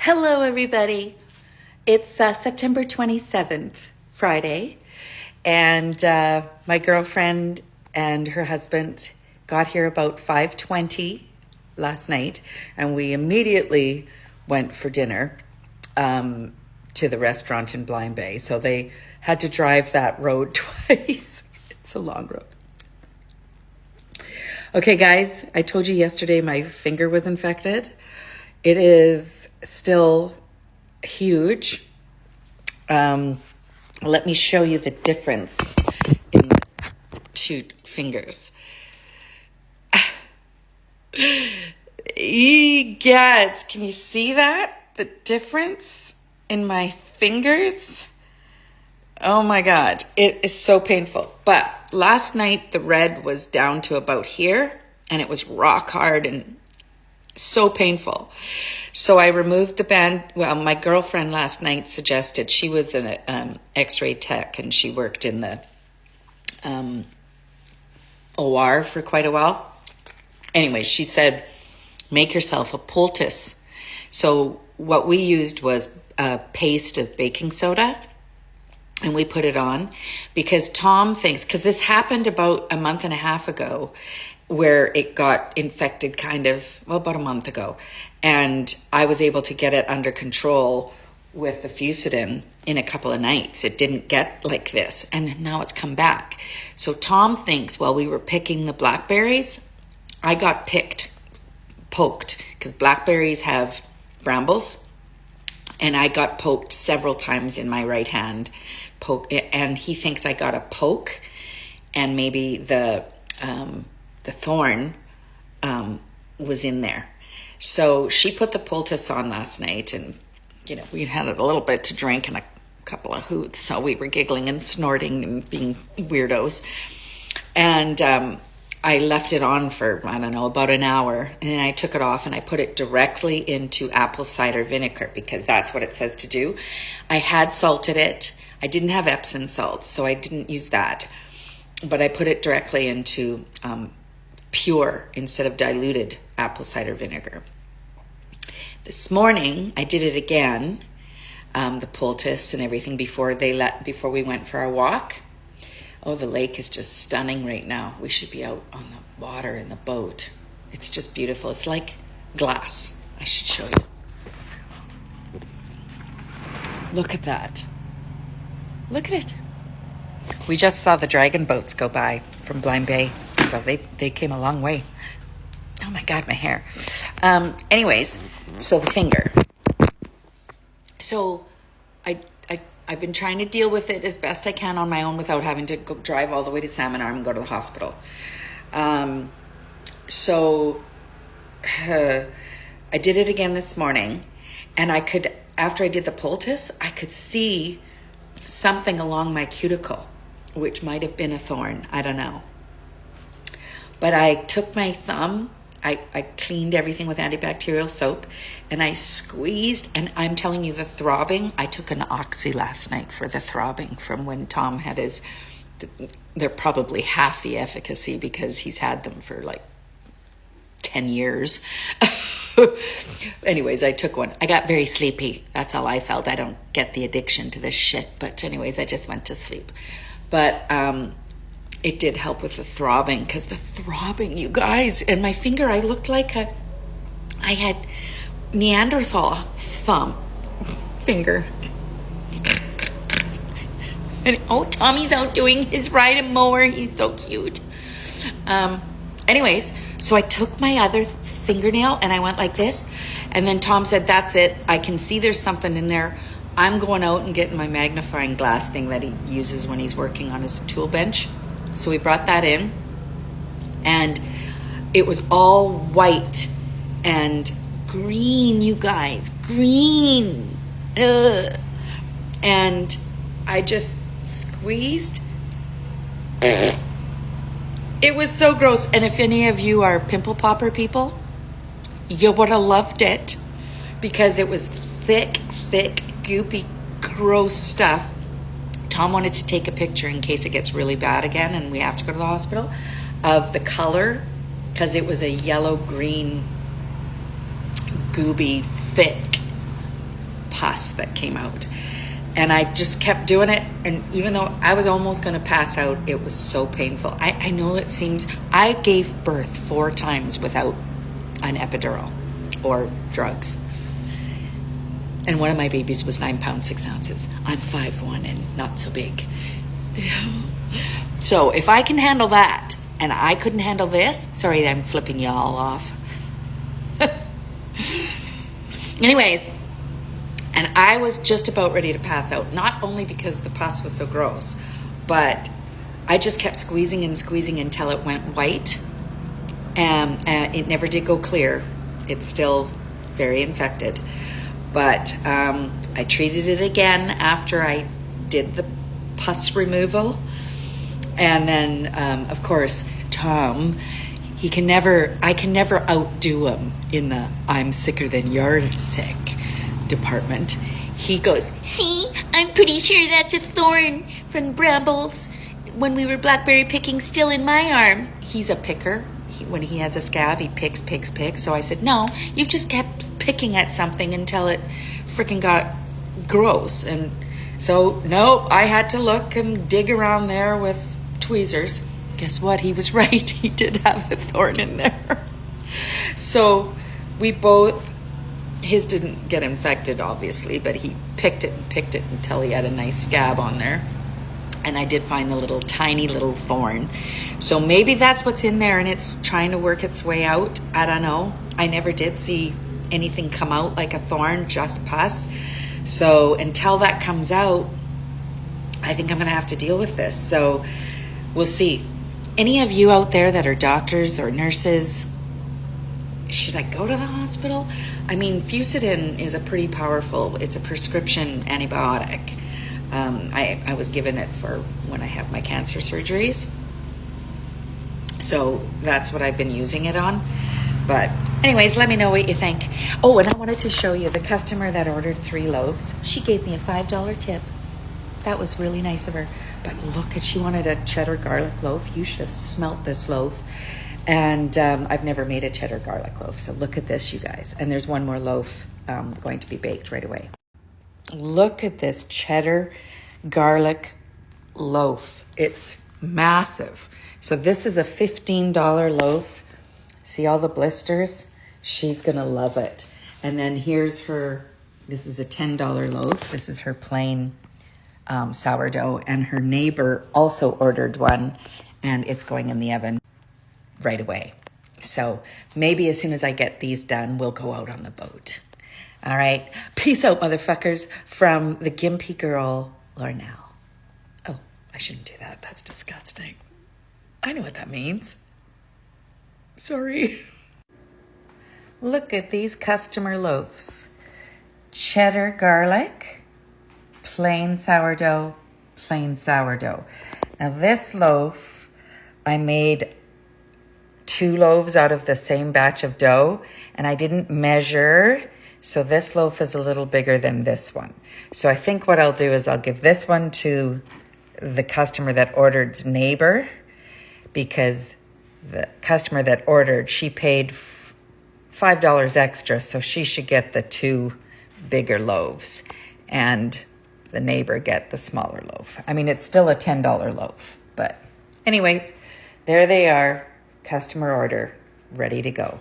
Hello, everybody. It's September 27th, Friday, and my girlfriend and her husband got here about 5:20 last night, and we immediately went for dinner to the restaurant in Blind Bay. So they had to drive that road twice. It's a long road. Okay, guys, I told you yesterday my finger was infected. It is still huge. Let me show you the difference in the two fingers. Egads, can you see that? The difference in my fingers? Oh my God, it is so painful. But last night the red was down to about here and it was rock hard and so painful. So I removed the band. Well, my girlfriend last night suggested, she was an x-ray tech and she worked in the OR for quite a while. Anyway, she said, make yourself a poultice. So what we used was a paste of baking soda, and we put it on because Tom thinks, because this happened about a month and a half ago, where it got infected about a month ago. And I was able to get it under control with the Fusidin in a couple of nights. It didn't get like this. And then now it's come back. So Tom thinks while we were picking the blackberries, I got poked, because blackberries have brambles. And I got poked several times in my right hand. And he thinks I got a poke, and maybe the thorn was in there. So she put the poultice on last night, and we had a little bit to drink and a couple of hoots, so we were giggling and snorting and being weirdos. And I left it on for, about an hour, and then I took it off and I put it directly into apple cider vinegar, because that's what it says to do. I had salted it. I didn't have Epsom salt, so I didn't use that. But I put it directly into pure instead of diluted apple cider vinegar. This morning, I did it again, the poultice and everything before we went for our walk. Oh, the lake is just stunning right now. We should be out on the water in the boat. It's just beautiful. It's like glass. I should show you. Look at that. Look at it. We just saw the dragon boats go by from Blind Bay, so they came a long way. Oh my God, my hair. Anyways, so the finger. So I've been trying to deal with it as best I can on my own without having to go drive all the way to Salmon Arm and go to the hospital. So I did it again this morning, and after I did the poultice, I could see something along my cuticle, which might have been a thorn. I don't know. But I took my thumb, I cleaned everything with antibacterial soap, and I squeezed, and I'm telling you, the throbbing, I took an oxy last night for the throbbing from when Tom had they're probably half the efficacy because he's had them for like 10 years. Anyways, I took one. I got very sleepy. That's all I felt. I don't get the addiction to this shit. But anyways, I just went to sleep. But it did help with the throbbing, because the throbbing, you guys, and my finger, I looked like I had Neanderthal finger. And Tommy's out doing his ride and mower. He's so cute. Anyways, so I took my other fingernail and I went like this. And then Tom said, that's it. I can see there's something in there. I'm going out and getting my magnifying glass thing that he uses when he's working on his tool bench. So we brought that in, and it was all white and green, you guys, green. Ugh. And I just squeezed. It was so gross. And if any of you are pimple popper people, you would have loved it, because it was thick, goopy, gross stuff. Tom wanted to take a picture in case it gets really bad again and we have to go to the hospital, of the color, because it was a yellow-green, gooby, thick pus that came out. And I just kept doing it. And even though I was almost going to pass out, it was so painful. I know it seems, I gave birth 4 times without an epidural or drugs. And one of my babies was 9 pounds, 6 ounces. I'm 5'1" and not so big. So if I can handle that and I couldn't handle this, sorry, I'm flipping y'all off. Anyways, and I was just about ready to pass out, not only because the pus was so gross, but I just kept squeezing and squeezing until it went white. And it never did go clear. It's still very infected. But I treated it again after I did the pus removal. And then, of course, Tom, I can never outdo him in the I'm sicker than you're sick department. He goes, see, I'm pretty sure that's a thorn from brambles when we were blackberry picking still in my arm. He's a picker. When he has a scab, he picks. So I said, no, you've just kept picking at something until it freaking got gross. And so, no, I had to look and dig around there with tweezers. Guess what? He was right. He did have a thorn in there. So we both, his didn't get infected, obviously, but he picked it until he had a nice scab on there. And I did find the little tiny little thorn. So maybe that's what's in there and it's trying to work its way out. I don't know. I never did see anything come out like a thorn, just pus. So until that comes out, I think I'm going to have to deal with this. So we'll see. Any of you out there that are doctors or nurses, should I go to the hospital? I mean, Fusidin is it's a prescription antibiotic. I was given it for when I have my cancer surgeries. So that's what I've been using it on. But anyways, let me know what you think. Oh, and I wanted to show you the customer that ordered 3 loaves. She gave me a $5 tip. That was really nice of her. But look, she wanted a cheddar garlic loaf. You should have smelt this loaf. And I've never made a cheddar garlic loaf. So look at this, you guys. And there's one more loaf going to be baked right away. Look at this cheddar garlic loaf. It's massive. So this is a $15 loaf. See all the blisters? She's going to love it. And then here's her, this is a $10 loaf. This is her plain sourdough. And her neighbor also ordered one. And it's going in the oven right away. So maybe as soon as I get these done, we'll go out on the boat. All right. Peace out, motherfuckers, from the gimpy girl, Lornel. Oh, I shouldn't do that. That's disgusting. I know what that means. Sorry. Look at these customer loaves. Cheddar garlic, plain sourdough, plain sourdough. Now this loaf, I made 2 loaves out of the same batch of dough, and I didn't measure. So this loaf is a little bigger than this one. So I think what I'll do is I'll give this one to the customer that ordered's neighbor, because the customer that ordered, she paid $5 extra, so she should get the 2 bigger loaves and the neighbor get the smaller loaf. I mean, it's still a $10 loaf, but anyways, there they are, customer order, ready to go.